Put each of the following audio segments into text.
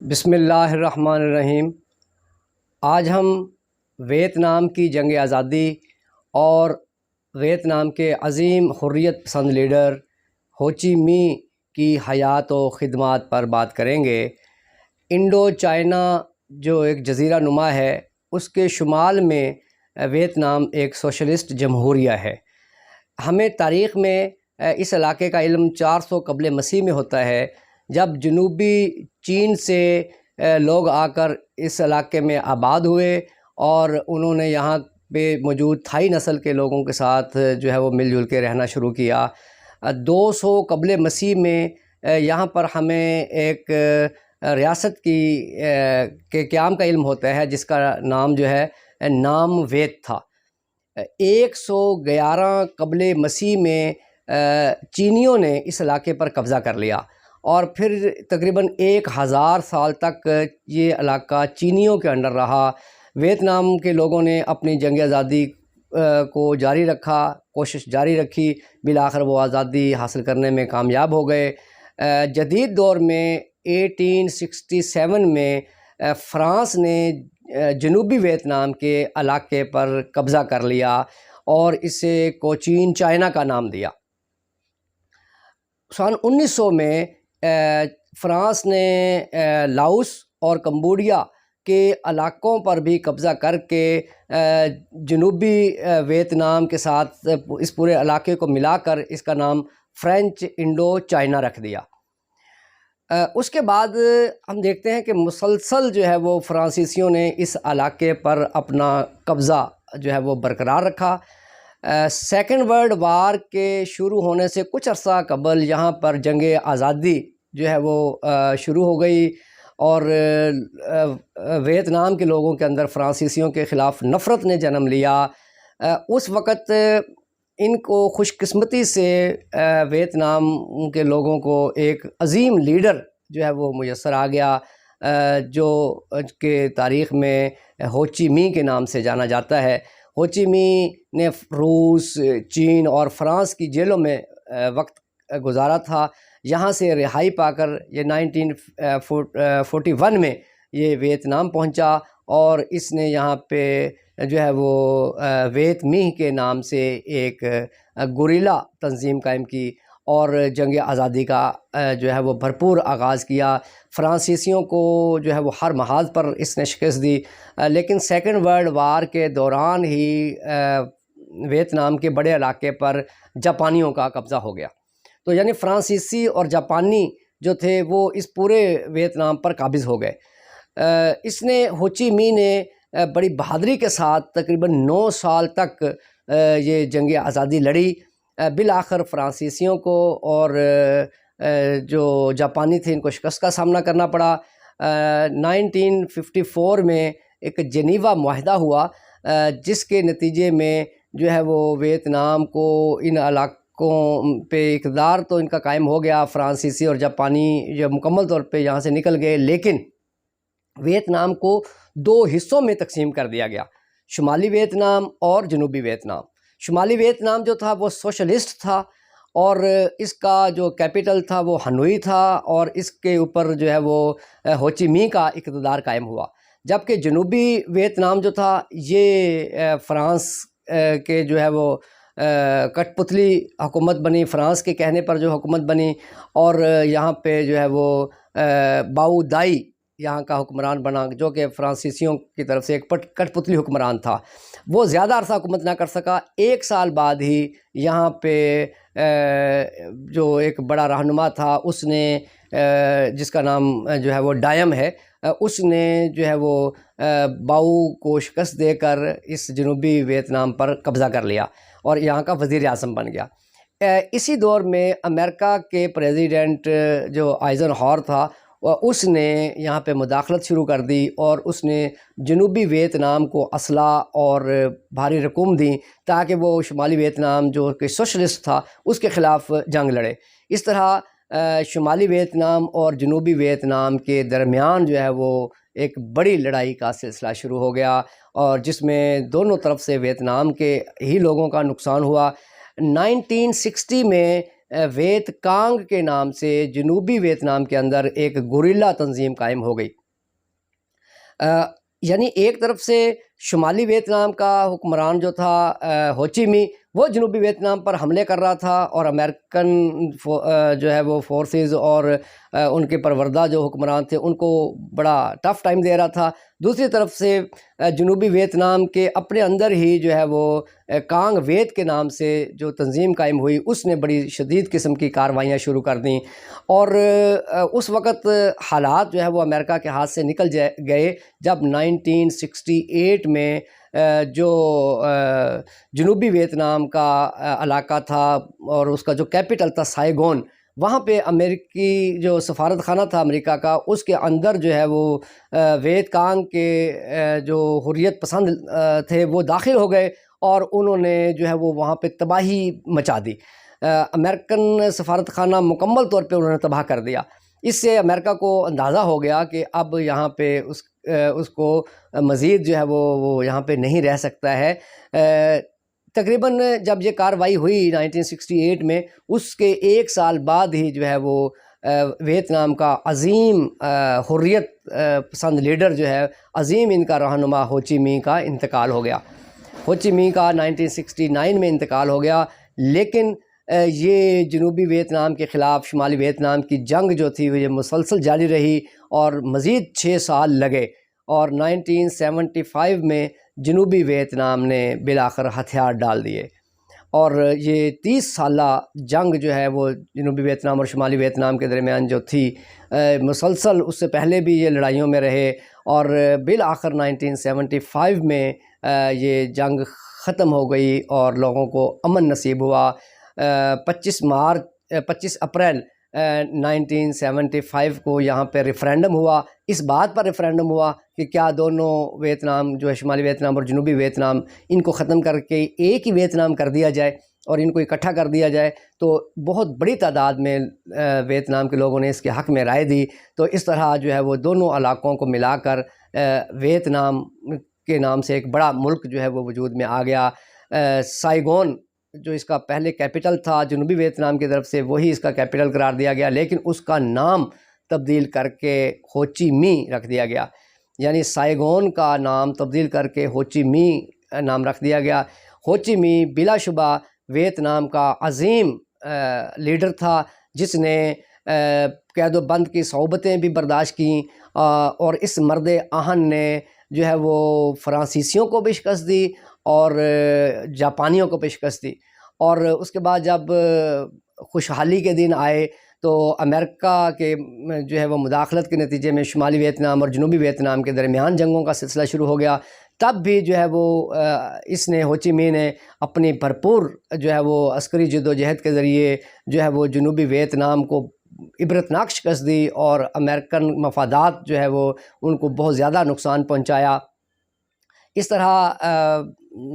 بسم اللہ الرحمن الرحیم۔ آج ہم ویتنام کی جنگ آزادی اور ویتنام کے عظیم حریت پسند لیڈر ہو چی مین کی حیات و خدمات پر بات کریں گے۔ انڈو چائنا جو ایک جزیرہ نما ہے، اس کے شمال میں ویتنام ایک سوشلسٹ جمہوریہ ہے۔ ہمیں تاریخ میں اس علاقے کا علم 400 قبل مسیح میں ہوتا ہے، جب جنوبی چین سے لوگ آ کر اس علاقے میں آباد ہوئے اور انہوں نے یہاں پہ موجود تھائی نسل کے لوگوں کے ساتھ جو ہے وہ مل جل کے رہنا شروع کیا۔ 200 قبل مسیح میں یہاں پر ہمیں ایک ریاست کے قیام کا علم ہوتا ہے، جس کا نام جو ہے نام ویت تھا۔ 111 قبل مسیح میں چینیوں نے اس علاقے پر قبضہ کر لیا اور پھر تقریباً 1000 سال تک یہ علاقہ چینیوں کے انڈر رہا۔ ویتنام کے لوگوں نے اپنی جنگ آزادی کو جاری رکھا، کوشش جاری رکھی، بالآخر وہ آزادی حاصل کرنے میں کامیاب ہو گئے۔ جدید دور میں 1867 میں فرانس نے جنوبی ویتنام کے علاقے پر قبضہ کر لیا اور اسے کوچین چائنا کا نام دیا۔ سن 1900 میں فرانس نے لاؤس اور کمبوڈیا کے علاقوں پر بھی قبضہ کر کے جنوبی ویتنام کے ساتھ اس پورے علاقے کو ملا کر اس کا نام فرینچ انڈو چائنا رکھ دیا۔ اس کے بعد ہم دیکھتے ہیں کہ مسلسل جو ہے وہ فرانسیسیوں نے اس علاقے پر اپنا قبضہ جو ہے وہ برقرار رکھا۔ سیکنڈ ورلڈ وار کے شروع ہونے سے کچھ عرصہ قبل یہاں پر جنگ آزادی جو ہے وہ شروع ہو گئی اور ویتنام کے لوگوں کے اندر فرانسیسیوں کے خلاف نفرت نے جنم لیا۔ اس وقت ان کو خوش قسمتی سے ویتنام کے لوگوں کو ایک عظیم لیڈر جو ہے وہ میسر آ گیا، جو کہ تاریخ میں ہو چی مین کے نام سے جانا جاتا ہے۔ ہو چی مین نے روس، چین اور فرانس کی جیلوں میں وقت گزارا تھا۔ یہاں سے رہائی پا کر یہ 1941 میں یہ ویتنام پہنچا اور اس نے یہاں پہ جو ہے وہ ویت مین کے نام سے ایک گوریلا تنظیم قائم کی اور جنگ آزادی کا جو ہے وہ بھرپور آغاز کیا۔ فرانسیسیوں کو جو ہے وہ ہر محاذ پر اس نے شکست دی، لیکن سیکنڈ ورلڈ وار کے دوران ہی ویتنام کے بڑے علاقے پر جاپانیوں کا قبضہ ہو گیا۔ تو یعنی فرانسیسی اور جاپانی جو تھے وہ اس پورے ویتنام پر قابض ہو گئے۔ اس نے ہو چی مین نے بڑی بہادری کے ساتھ تقریباً 9 سال تک یہ جنگ آزادی لڑی۔ بالآخر فرانسیسیوں کو اور جو جاپانی تھے ان کو شکست کا سامنا کرنا پڑا۔ 1954 میں ایک جنیوا معاہدہ ہوا، جس کے نتیجے میں جو ہے وہ ویتنام کو ان علاقوں پہ اقتدار تو ان کا قائم ہو گیا۔ فرانسیسی اور جاپانی جو مکمل طور پہ یہاں سے نکل گئے، لیکن ویتنام کو 2 حصوں میں تقسیم کر دیا گیا، شمالی ویتنام اور جنوبی ویتنام۔ شمالی ویتنام جو تھا وہ سوشلسٹ تھا اور اس کا جو کیپٹل تھا وہ ہنوئی تھا اور اس کے اوپر جو ہے وہ ہو چی مین کا اقتدار قائم ہوا، جبکہ جنوبی ویتنام جو تھا یہ فرانس کے جو ہے وہ کٹ پتلی حکومت بنی، فرانس کے کہنے پر جو حکومت بنی، اور یہاں پہ جو ہے وہ باؤ دائی یہاں کا حکمران بنا، جو کہ فرانسیسیوں کی طرف سے ایک کٹ پتلی حکمران تھا۔ وہ زیادہ عرصہ حکومت نہ کر سکا۔ 1 سال بعد ہی یہاں پہ جو ایک بڑا رہنما تھا، اس نے جس کا نام جو ہے وہ ڈائم ہے، اس نے جو ہے وہ باؤ کو شکست دے کر اس جنوبی ویتنام پر قبضہ کر لیا اور یہاں کا وزیر اعظم بن گیا۔ اسی دور میں امریکہ کے پریزیڈنٹ جو آئزن ہاور تھا، اس نے یہاں پہ مداخلت شروع کر دی اور اس نے جنوبی ویتنام کو اسلحہ اور بھاری رقوم دی تاکہ وہ شمالی ویتنام جو کہ سوشلسٹ تھا اس کے خلاف جنگ لڑے۔ اس طرح شمالی ویتنام اور جنوبی ویتنام کے درمیان جو ہے وہ ایک بڑی لڑائی کا سلسلہ شروع ہو گیا اور جس میں دونوں طرف سے ویتنام کے ہی لوگوں کا نقصان ہوا۔ 1960 میں ویت کانگ کے نام سے جنوبی ویتنام کے اندر ایک گوریلا تنظیم قائم ہو گئی۔ یعنی ایک طرف سے شمالی ویتنام کا حکمران جو تھا ہوچی می، وہ جنوبی ویتنام پر حملے کر رہا تھا، اور امریکن جو ہے وہ فورسز اور ان کے پروردہ جو حکمران تھے ان کو بڑا ٹف ٹائم دے رہا تھا۔ دوسری طرف سے جنوبی ویتنام کے اپنے اندر ہی جو ہے وہ کانگ ویت کے نام سے جو تنظیم قائم ہوئی، اس نے بڑی شدید قسم کی کارروائیاں شروع کر دیں، اور اس وقت حالات جو ہے وہ امریکہ کے ہاتھ سے نکل گئے جب 1968 میں جو جنوبی ویتنام کا علاقہ تھا اور اس کا جو کیپٹل تھا سائیگون، وہاں پہ امریکی جو سفارت خانہ تھا امریکہ کا، اس کے اندر جو ہے وہ ویت کانگ کے جو حریت پسند تھے وہ داخل ہو گئے، اور انہوں نے جو ہے وہ وہاں پہ تباہی مچا دی۔ امریکن سفارت خانہ مکمل طور پہ انہوں نے تباہ کر دیا۔ اس سے امریکہ کو اندازہ ہو گیا کہ اب یہاں پہ اس کو مزید جو ہے وہ یہاں پہ نہیں رہ سکتا ہے۔ تقریباً جب یہ کارروائی ہوئی 1968 میں، اس کے ایک سال بعد ہی جو ہے وہ ویتنام کا عظیم حریت پسند لیڈر جو ہے، عظیم ان کا رہنما ہوچی می کا انتقال ہو گیا۔ ہوچی می کا 1969 میں انتقال ہو گیا، لیکن یہ جنوبی ویتنام کے خلاف شمالی ویتنام کی جنگ جو تھی وہ یہ مسلسل جاری رہی، اور مزید 6 سال لگے، اور 1975 میں جنوبی ویتنام نے بالآخر ہتھیار ڈال دیے، اور یہ 30 سالہ جنگ جو ہے وہ جنوبی ویتنام اور شمالی ویتنام کے درمیان جو تھی مسلسل، اس سے پہلے بھی یہ لڑائیوں میں رہے، اور بالآخر 1975 میں یہ جنگ ختم ہو گئی اور لوگوں کو امن نصیب ہوا۔ 25 اپریل 1975 کو یہاں پہ ریفرینڈم ہوا۔ اس بات پر ریفرینڈم ہوا کہ کیا دونوں ویتنام جو ہے شمالی ویتنام اور جنوبی ویتنام، ان کو ختم کر کے ایک ہی ویتنام کر دیا جائے اور ان کو اکٹھا کر دیا جائے۔ تو بہت بڑی تعداد میں ویتنام کے لوگوں نے اس کے حق میں رائے دی۔ تو اس طرح جو ہے وہ دونوں علاقوں کو ملا کر ویتنام کے نام سے ایک بڑا ملک جو ہے وہ وجود میں آ گیا۔ سائیگون جو اس کا پہلے کیپٹل تھا جنوبی ویتنام کی طرف سے، وہی اس کا کیپٹل قرار دیا گیا، لیکن اس کا نام تبدیل کر کے ہوچی می رکھ دیا گیا، یعنی سائیگون کا نام تبدیل کر کے ہوچی می نام رکھ دیا گیا۔ ہوچی می بلا شبہ ویتنام کا عظیم لیڈر تھا، جس نے قید و بند کی صعوبتیں بھی برداشت کیں، اور اس مرد آہن نے جو ہے وہ فرانسیسیوں کو بھی شکست دی اور جاپانیوں کو بھی شکست دی۔ اور اس کے بعد جب خوشحالی کے دن آئے تو امریکہ کے جو ہے وہ مداخلت کے نتیجے میں شمالی ویتنام اور جنوبی ویتنام کے درمیان جنگوں کا سلسلہ شروع ہو گیا۔ تب بھی جو ہے وہ اس نے ہوچی می نے اپنی بھرپور جو ہے وہ عسکری جد و جہد کے ذریعے جو ہے وہ جنوبی ویتنام کو عبرتناک شکست دی، اور امریکن مفادات جو ہے وہ ان کو بہت زیادہ نقصان پہنچایا۔ اس طرح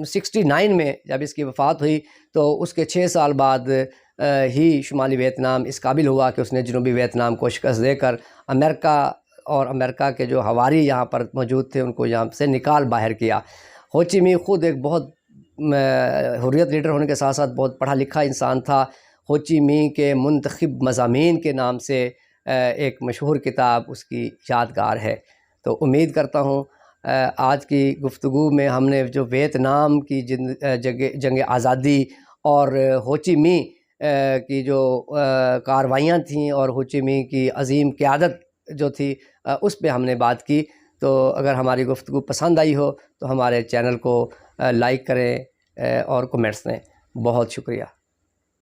69 میں جب اس کی وفات ہوئی تو اس کے 6 سال بعد ہی شمالی ویتنام اس قابل ہوا کہ اس نے جنوبی ویتنام کو شکست دے کر امریکہ اور امریکہ کے جو ہواری یہاں پر موجود تھے ان کو یہاں سے نکال باہر کیا۔ ہوچی می خود ایک بہت حریت لیڈر ہونے کے ساتھ ساتھ بہت پڑھا لکھا انسان تھا۔ ہوچی می کے منتخب مضامین کے نام سے ایک مشہور کتاب اس کی یادگار ہے۔ تو امید کرتا ہوں آج کی گفتگو میں ہم نے جو ویتنام کی جنگ آزادی اور ہوچی می کی جو کارروائیاں تھیں اور ہوچی می کی عظیم قیادت جو تھی اس پہ ہم نے بات کی۔ تو اگر ہماری گفتگو پسند آئی ہو تو ہمارے چینل کو لائک کریں اور کمنٹس دیں۔ بہت شکریہ۔